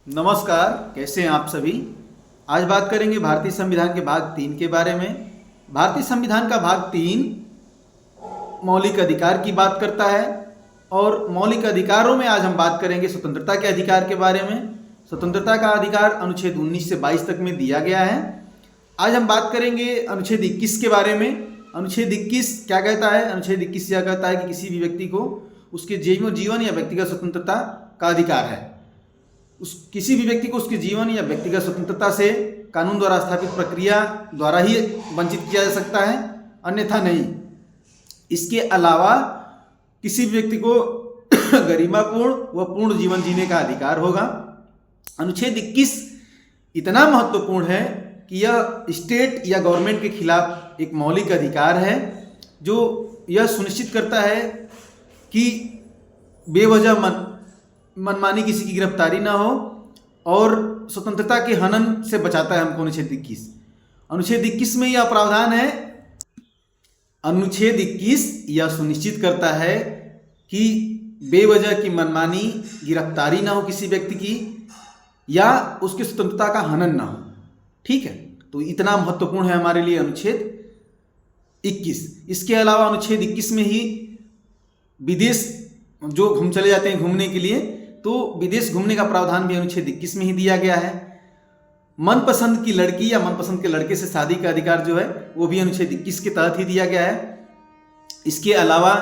नमस्कार, कैसे हैं आप सभी। आज बात करेंगे भारतीय संविधान के भाग 3 के बारे में। भारतीय संविधान का भाग 3 मौलिक अधिकार की बात करता है और मौलिक अधिकारों में आज हम बात करेंगे स्वतंत्रता के अधिकार के बारे में। स्वतंत्रता का अधिकार अनुच्छेद 19 से 22 तक में दिया गया है। आज हम बात करेंगे अनुच्छेद 21 के बारे में। अनुच्छेद 21 क्या कहता है? अनुच्छेद 21 यह कहता है कि किसी भी व्यक्ति को उसके जीवन या व्यक्तिगत स्वतंत्रता का अधिकार है। किसी भी व्यक्ति को उसके जीवन या व्यक्तिगत स्वतंत्रता से कानून द्वारा स्थापित प्रक्रिया द्वारा ही वंचित किया जा सकता है, अन्यथा नहीं। इसके अलावा किसी भी व्यक्ति को गरिमापूर्ण व पूर्ण जीवन जीने का अधिकार होगा। अनुच्छेद 21 इतना महत्वपूर्ण है कि यह स्टेट या गवर्नमेंट के खिलाफ एक मौलिक अधिकार है, जो यह सुनिश्चित करता है कि बेवजह मनमानी किसी की गिरफ्तारी ना हो और स्वतंत्रता के हनन से बचाता है हमको। अनुच्छेद 21 में यह प्रावधान है। अनुच्छेद 21 यह सुनिश्चित करता है कि बेवजह की मनमानी गिरफ्तारी ना हो किसी व्यक्ति की, या उसकी स्वतंत्रता का हनन ना हो। ठीक है, तो इतना महत्वपूर्ण है हमारे लिए अनुच्छेद 21। इसके अलावा अनुच्छेद 21 में ही विदेश जो हम चले जाते हैं घूमने के लिए, तो विदेश घूमने का प्रावधान भी अनुच्छेद 21 में ही दिया गया है। मनपसंद की लड़की या मनपसंद के लड़के से शादी का अधिकार जो है वो भी अनुच्छेद 21 के तहत ही दिया गया है। इसके अलावा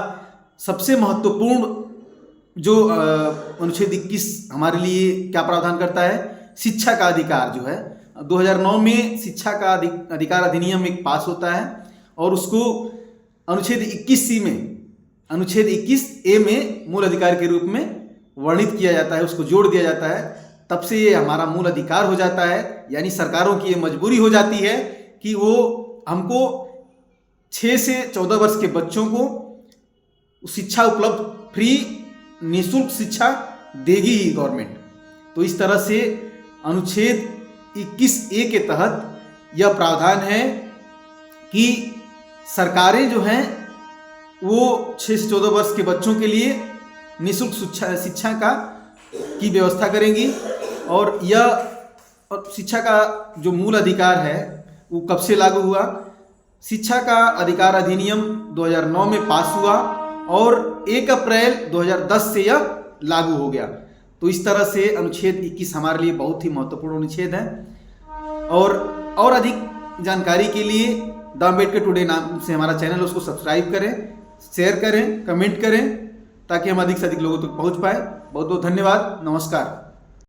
सबसे महत्वपूर्ण जो अनुच्छेद 21 हमारे लिए क्या प्रावधान करता है, शिक्षा का अधिकार जो है 2009 में शिक्षा का अधिकार अधिनियम एक पास होता है और उसको अनुच्छेद 21C में, अनुच्छेद 21A में मूल अधिकार के रूप में वर्णित किया जाता है, उसको जोड़ दिया जाता है। तब से ये हमारा मूल अधिकार हो जाता है। यानी सरकारों की ये मजबूरी हो जाती है कि वो हमको 6 से 14 वर्ष के बच्चों को शिक्षा उपलब्ध, फ्री निःशुल्क शिक्षा देगी ही गवर्नमेंट। तो इस तरह से अनुच्छेद 21A के तहत यह प्रावधान है कि सरकारें जो हैं वो 6 से 14 वर्ष के बच्चों के लिए निःशुल्क शिक्षा की व्यवस्था करेंगी। और यह शिक्षा का जो मूल अधिकार है वो कब से लागू हुआ? शिक्षा का अधिकार अधिनियम 2009 में पास हुआ और 1 अप्रैल 2010 से यह लागू हो गया। तो इस तरह से अनुच्छेद 21 हमारे लिए बहुत ही महत्वपूर्ण अनुच्छेद है। और अधिक जानकारी के लिए द अम्बेडकर टुडे नाम से हमारा चैनल, उसको सब्सक्राइब करें, शेयर करें, कमेंट करें, ताकि हम अधिक से अधिक लोगों तक पहुंच पाए। बहुत बहुत धन्यवाद। नमस्कार।